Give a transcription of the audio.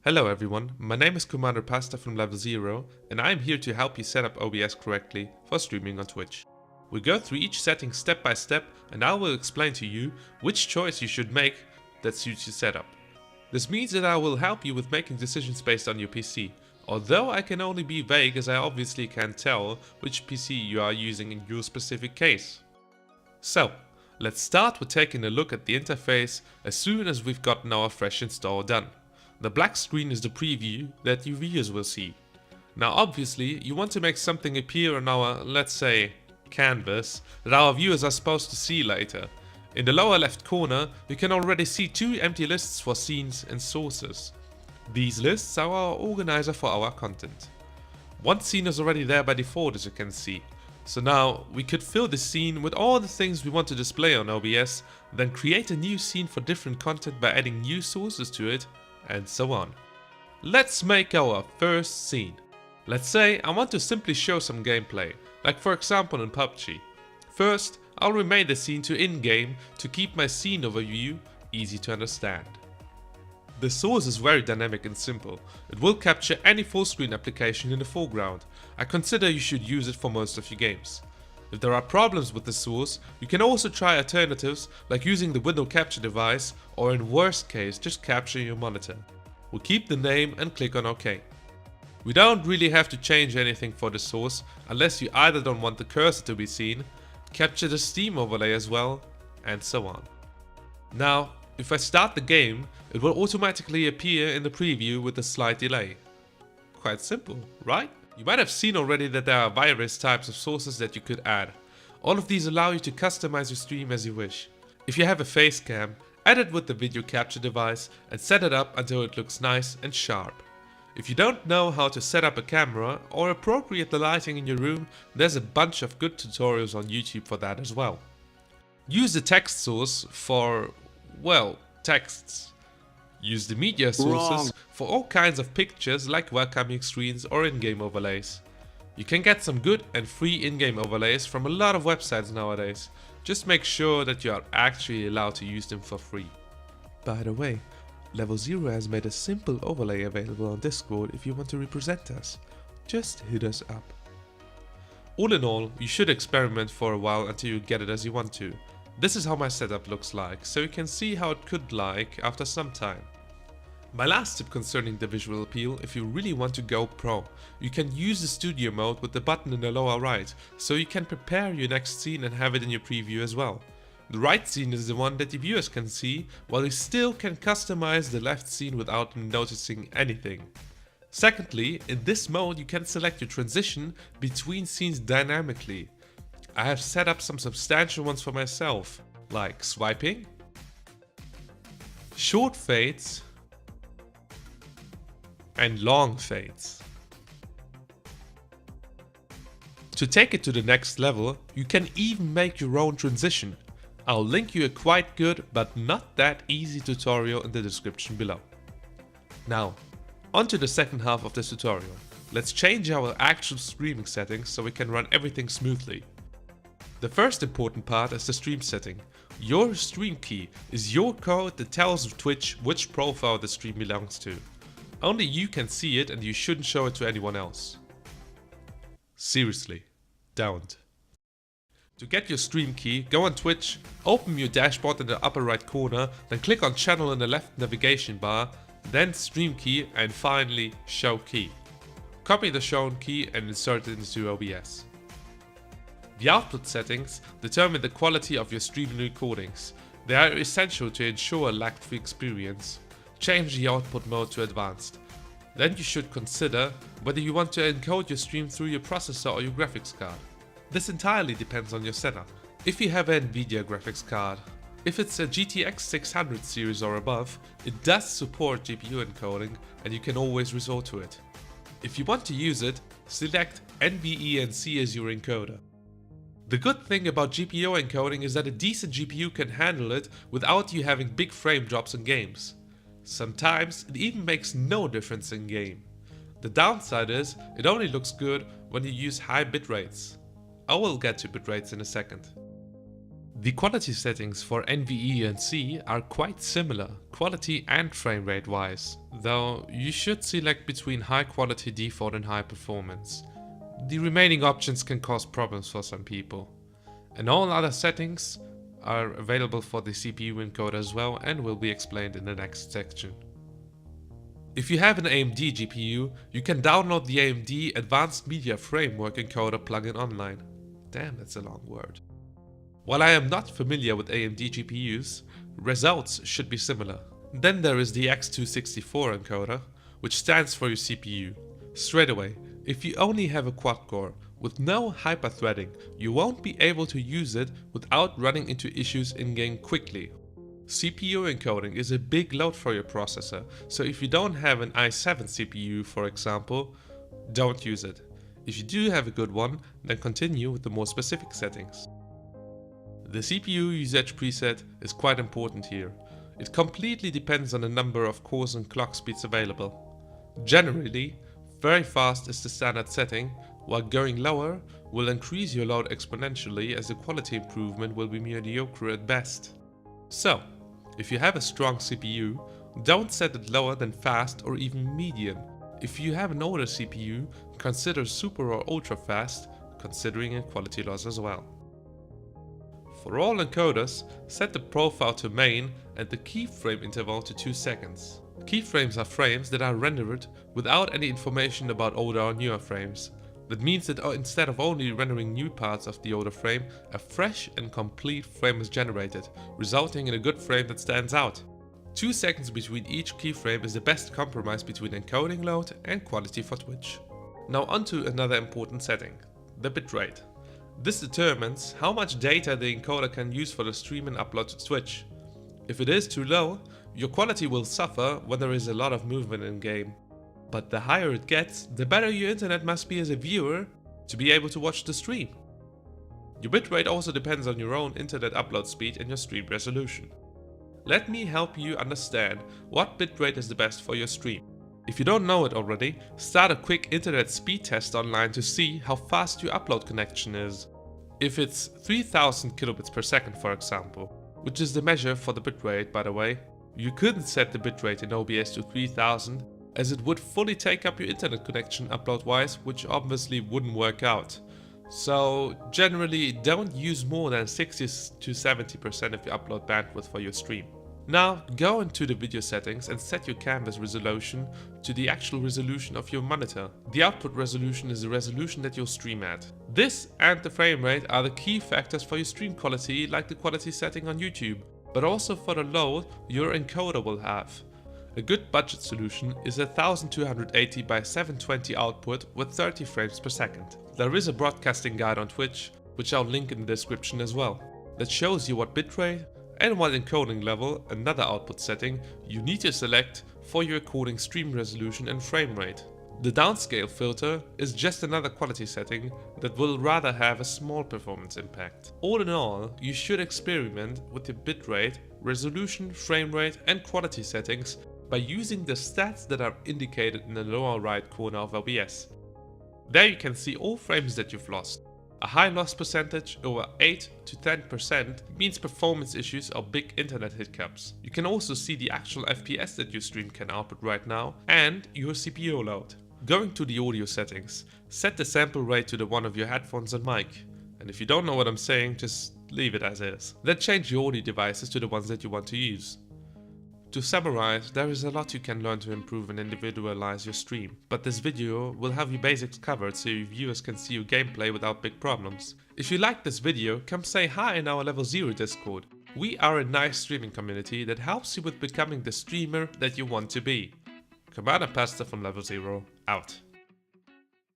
Hello everyone, my name is Commander Pasta from Level 0 and I am here to help you set up OBS correctly for streaming on Twitch. We go through each setting step by step and I will explain to you which choice you should make that suits your setup. This means that I will help you with making decisions based on your PC, although I can only be vague as I obviously can't tell which PC you are using in your specific case. So, let's start with taking a look at the interface as soon as we've gotten our fresh install done. The black screen is the preview that your viewers will see. Now obviously you want to make something appear on our, let's say, canvas that our viewers are supposed to see later. In the lower left corner you can already see two empty lists for scenes and sources. These lists are our organizer for our content. One scene is already there by default, as you can see. So now we could fill this scene with all the things we want to display on OBS, then create a new scene for different content by adding new sources to it, and so on. Let's make our first scene. Let's say I want to simply show some gameplay, like for example in PUBG. First, I'll remake the scene to in-game to keep my scene overview easy to understand. The source is very dynamic and simple. It will capture any full screen application in the foreground. I consider you should use it for most of your games. If there are problems with the source, you can also try alternatives like using the window capture device, or in worst case just capture your monitor. We'll keep the name and click on OK. We don't really have to change anything for the source unless you either don't want the cursor to be seen, capture the Steam overlay as well, and so on. Now, if I start the game, it will automatically appear in the preview with a slight delay. Quite simple, right? You might have seen already that there are various types of sources that you could add. All of these allow you to customize your stream as you wish. If you have a face cam, add it with the video capture device and set it up until it looks nice and sharp. If you don't know how to set up a camera or appropriate the lighting in your room, there's a bunch of good tutorials on YouTube for that as well. Use the text source for, well, texts. Use the media sources for all kinds of pictures like welcoming screens or in-game overlays. You can get some good and free in-game overlays from a lot of websites nowadays. Just make sure that you are actually allowed to use them for free. By the way, Level 0 has made a simple overlay available on Discord if you want to represent us. Just hit us up. All in all, you should experiment for a while until you get it as you want to. This is how my setup looks like, so you can see how it could like after some time. My last tip concerning the visual appeal, if you really want to go pro, you can use the studio mode with the button in the lower right, so you can prepare your next scene and have it in your preview as well. The right scene is the one that the viewers can see, while you still can customize the left scene without them noticing anything. Secondly, in this mode you can select your transition between scenes dynamically. I have set up some substantial ones for myself, like swiping, short fades, and long fades. To take it to the next level, you can even make your own transition. I'll link you a quite good but not that easy tutorial in the description below. Now, on to the second half of this tutorial. Let's change our actual streaming settings so we can run everything smoothly. The first important part is the stream setting. Your stream key is your code that tells Twitch which profile the stream belongs to. Only you can see it and you shouldn't show it to anyone else. Seriously, don't. To get your stream key, go on Twitch, open your dashboard in the upper right corner, then click on channel in the left navigation bar, then stream key and finally show key. Copy the shown key and insert it into OBS. The output settings determine the quality of your stream recordings. They are essential to ensure a lag-free experience. Change the output mode to advanced. Then you should consider whether you want to encode your stream through your processor or your graphics card. This entirely depends on your setup. If you have an Nvidia graphics card, if it's a GTX 600 series or above, it does support GPU encoding and you can always resort to it. If you want to use it, select NVENC as your encoder. The good thing about GPU encoding is that a decent GPU can handle it without you having big frame drops in games. Sometimes it even makes no difference in game. The downside is it only looks good when you use high bit rates. I will get to bit rates in a second. The quality settings for NVE and C are quite similar, quality and frame rate wise, though you should select between high quality default and high performance. The remaining options can cause problems for some people. And all other settings are available for the CPU encoder as well and will be explained in the next section. If you have an AMD GPU, you can download the AMD Advanced Media Framework Encoder plugin online. Damn, that's a long word. While I am not familiar with AMD GPUs, results should be similar. Then there is the X264 encoder, which stands for your CPU. Straight away, if you only have a quad core with no hyperthreading, you won't be able to use it without running into issues in-game quickly. CPU encoding is a big load for your processor, so if you don't have an i7 CPU, for example, don't use it. If you do have a good one, then continue with the more specific settings. The CPU usage preset is quite important here. It completely depends on the number of cores and clock speeds available. Generally, very fast is the standard setting, while going lower will increase your load exponentially as the quality improvement will be mediocre at best. So, if you have a strong CPU, don't set it lower than fast or even medium. If you have an older CPU, consider super or ultra fast, considering a quality loss as well. For all encoders, set the profile to main and the keyframe interval to 2 seconds. Keyframes are frames that are rendered without any information about older or newer frames. That means that instead of only rendering new parts of the older frame, a fresh and complete frame is generated, resulting in a good frame that stands out. 2 seconds between each keyframe is the best compromise between encoding load and quality for Twitch. Now onto another important setting, the bitrate. This determines how much data the encoder can use for the stream and upload to Twitch. If it is too low, your quality will suffer when there is a lot of movement in game. But the higher it gets, the better your internet must be as a viewer to be able to watch the stream. Your bitrate also depends on your own internet upload speed and your stream resolution. Let me help you understand what bitrate is the best for your stream. If you don't know it already, start a quick internet speed test online to see how fast your upload connection is. If it's 3000 kilobits per second, for example, which is the measure for the bitrate by the way, you couldn't set the bitrate in OBS to 3000 as it would fully take up your internet connection upload wise, which obviously wouldn't work out. So generally don't use more than 60 to 70% of your upload bandwidth for your stream. Now go into the video settings and set your canvas resolution to the actual resolution of your monitor. The output resolution is the resolution that you'll stream at. This and the frame rate are the key factors for your stream quality, like the quality setting on YouTube, but also for the load your encoder will have. A good budget solution is a 1280 by 720 output with 30 frames per second. There is a broadcasting guide on Twitch, which I'll link in the description as well, that shows you what bitrate and what encoding level, another output setting, you need to select for your recording stream resolution and frame rate. The downscale filter is just another quality setting that will rather have a small performance impact. All in all, you should experiment with your bitrate, resolution, frame rate and quality settings by using the stats that are indicated in the lower right corner of OBS. There you can see all frames that you've lost. A high loss percentage over 8 to 10% means performance issues or big internet hiccups. You can also see the actual FPS that your stream can output right now and your CPU load. Going to the audio settings, set the sample rate to the one of your headphones and mic. And if you don't know what I'm saying, just leave it as is. Then change your audio devices to the ones that you want to use. To summarize, there is a lot you can learn to improve and individualize your stream, but this video will have your basics covered so your viewers can see your gameplay without big problems. If you like this video, come say hi in our Level 0 Discord. We are a nice streaming community that helps you with becoming the streamer that you want to be. Commander Pasta from Level 0, out.